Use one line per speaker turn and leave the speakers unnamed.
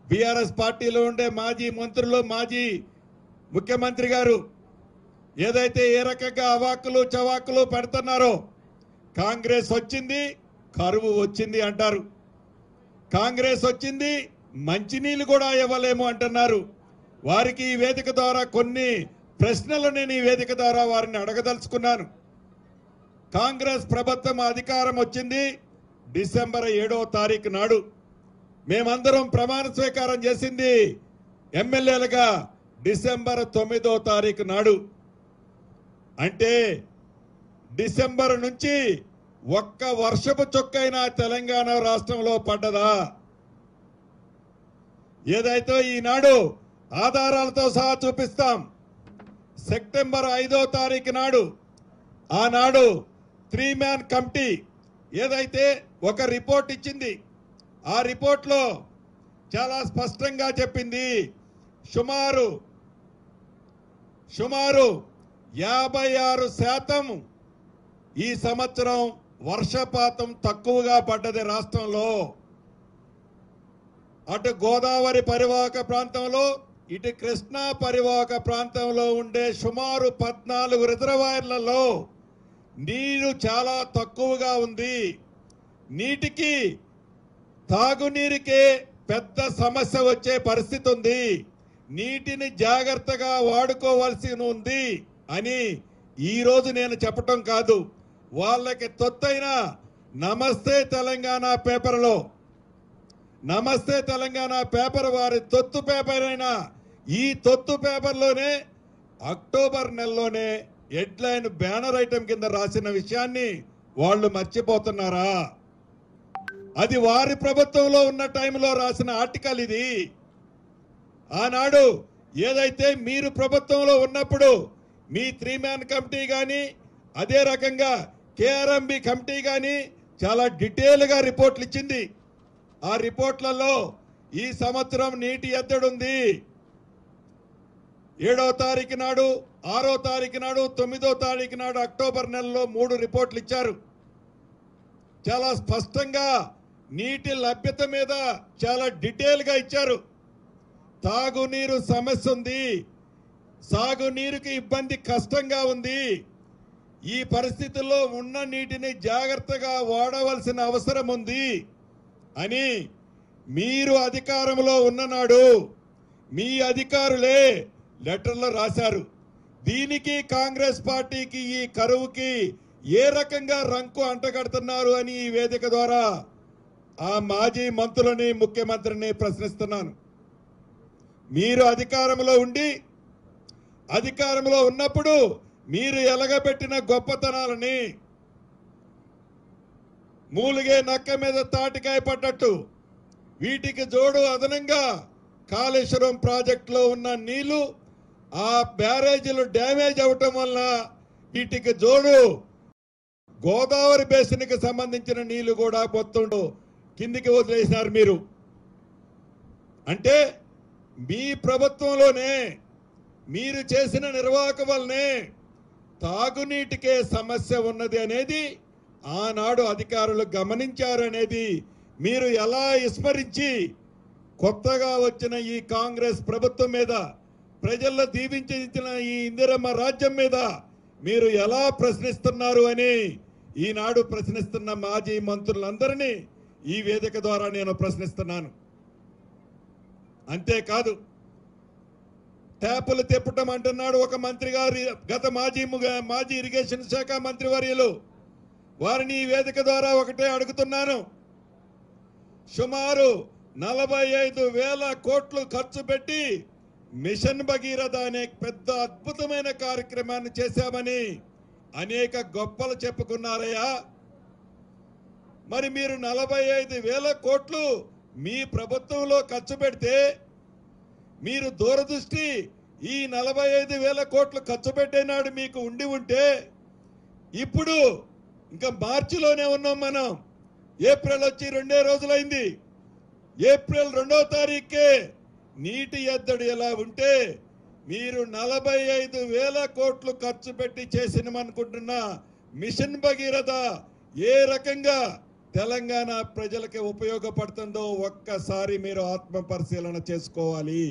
BRS పార్టీలో ఉండే మాజీ మంత్రులు, మాజీ ముఖ్యమంత్రి గారు ఏదైతే ఏ రకంగా అవాకులు చవాకులు పెడుతున్నారో, కాంగ్రెస్ వచ్చింది కరువు వచ్చింది అంటారు, కాంగ్రెస్ వచ్చింది మంచినీళ్ళు కూడా ఇవ్వలేము అంటున్నారు. వారికి ఈ వేదిక ద్వారా కొన్ని ప్రశ్నలు నేను ఈ వేదిక ద్వారా వారిని అడగదలుచుకున్నాను. కాంగ్రెస్ ప్రభుత్వం అధికారం వచ్చింది డిసెంబర్ 7వ తారీఖు నాడు. మేమందరం ప్రమాణ స్వీకారం చేసింది ఎమ్మెల్యేలుగా డిసెంబర్ 9వ తారీఖు నాడు. అంటే డిసెంబర్ నుంచి ఒక్క వర్షపు చుక్కైనా తెలంగాణ రాష్ట్రంలో పడ్డదా? ఏదైతే ఈనాడు ఆధారాలతో సహా చూపిస్తాం. సెప్టెంబర్ 5వ తారీఖు నాడు ఆనాడు 3 మ్యాన్ కమిటీ ఏదైతే ఒక రిపోర్ట్ ఇచ్చింది, ఆ రిపోర్ట్లో చాలా స్పష్టంగా చెప్పింది సుమారు 56% ఈ సంవత్సరం వర్షపాతం తక్కువగా పడ్డది రాష్ట్రంలో. అటు గోదావరి పరివాహక ప్రాంతంలో, ఇటు కృష్ణా పరివాహక ప్రాంతంలో ఉండే సుమారు 14 రిజర్వాయర్లలో నీరు చాలా తక్కువగా ఉంది. నీటికి తాగునీరుకే పెద్ద సమస్య వచ్చే పరిస్థితి ఉంది. నీటిని జాగ్రత్తగా వాడుకోవాల్సి ఉంది అని ఈరోజు నేను చెప్పటం కాదు, వాళ్ళకి తొత్తైన నమస్తే తెలంగాణ పేపర్లో, నమస్తే తెలంగాణ పేపర్ వారి తొత్తు పేపర్ అయిన ఈ తొత్తు పేపర్లోనే అక్టోబర్ నెలలోనే హెడ్లైన్ బ్యానర్ ఐటమ్ కింద రాసిన విషయాన్ని వాళ్ళు మర్చిపోతున్నారా? అది వారి ప్రభుత్వంలో ఉన్న టైంలో రాసిన ఆర్టికల్ ఇది. ఆనాడు ఏదైతే మీరు ప్రభుత్వంలో ఉన్నప్పుడు మీ 3 మ్యాన్ కమిటీ కానీ, అదే రకంగా కేఆర్ఎంబి కమిటీ కానీ చాలా డీటెయిల్గా రిపోర్ట్లు ఇచ్చింది. ఆ రిపోర్ట్లలో ఈ సంవత్సరం నీటి ఎద్దడి ఉంది. 7వ తారీఖు నాడు, 6వ తారీఖు నాడు, 9వ తారీఖు నాడు అక్టోబర్ నెలలో 3 రిపోర్ట్లు ఇచ్చారు. చాలా స్పష్టంగా నీటి లభ్యత మీద చాలా డీటెయిల్గా ఇచ్చారు. తాగునీరు సమస్య ఉంది, సాగునీరుకి ఇబ్బంది కష్టంగా ఉంది. ఈ పరిస్థితుల్లో ఉన్న నీటిని జాగ్రత్తగా వాడవలసిన అవసరం ఉంది అని మీరు అధికారంలో ఉన్ననాడు మీ అధికారులే లెటర్లు రాశారు. దీనికి కాంగ్రెస్ పార్టీకి ఈ కరువుకి ఏ రకంగా రంకు అంటగడుతున్నారు అని ఈ వేదిక ద్వారా ఆ మాజీ మంత్రులని, ముఖ్యమంత్రిని ప్రశ్నిస్తున్నాను. మీరు అధికారంలో ఉండి, అధికారంలో ఉన్నప్పుడు మీరు ఎలగబెట్టిన గొప్పతనాలని మూలిగే నక్క మీద తాటికాయ పడ్డట్టు వీటికి జోడు అదనంగా కాళేశ్వరం ప్రాజెక్టులో ఉన్న నీళ్లు ఆ బ్యారేజీలు డ్యామేజ్ అవటం వల్ల వీటికి జోడు గోదావరి బేసిన్కి సంబంధించిన నీళ్లు కూడా మొత్తం కిందికి వదిలేసినారు మీరు. అంటే మీ ప్రభుత్వంలోనే మీరు చేసిన నిర్వాహక వల్లనే తాగునీటికే సమస్య ఉన్నది అనేది ఆనాడు అధికారులు గమనించారనేది మీరు ఎలా విస్మరించి కొత్తగా వచ్చిన ఈ కాంగ్రెస్ ప్రభుత్వం మీద, ప్రజల్లో దీవించిన ఈ ఇందిరమ్మ రాజ్యం మీద మీరు ఎలా ప్రశ్నిస్తున్నారు అని ఈనాడు ప్రశ్నిస్తున్న మాజీ మంత్రులందరినీ ఈ వేదిక ద్వారా నేను ప్రశ్నిస్తున్నాను. అంతేకాదు, ట్యాపులు తిప్పటం అంటున్నాడు ఒక మంత్రి గారు, గత మాజీ ఇరిగేషన్ శాఖ మంత్రివర్యులు. వారిని ఈ వేదిక ద్వారా ఒకటే అడుగుతున్నాను. సుమారు 45,000 కోట్లు ఖర్చు పెట్టి మిషన్ భగీరథ అనే పెద్ద అద్భుతమైన కార్యక్రమాన్ని చేశామని అనేక గొప్పలు చెప్పుకున్నారయ్యా. మరి మీరు 45,000 కోట్లు మీ ప్రభుత్వంలో ఖర్చు పెడితే, మీరు దూరదృష్టి ఈ 45,000 కోట్లు ఖర్చు పెట్టేనాడు మీకు ఉండి ఉంటే, ఇప్పుడు ఇంకా మార్చిలోనే ఉన్నాం మనం. ఏప్రిల్ వచ్చి 2 రోజులైంది. ఏప్రిల్ 2వ తారీఖుకే నీటి ఎద్దడి ఎలా ఉంటే మీరు 45,000 కోట్లు ఖర్చు పెట్టి చేసినమనుకుంటున్న మిషన్ భగీరథ ఏ రకంగా తెలంగాణ ప్రజలకి ఉపయోగపడుతుందో ఒక్కసారి మీరు ఆత్మ పరిశీలన చేసుకోవాలి.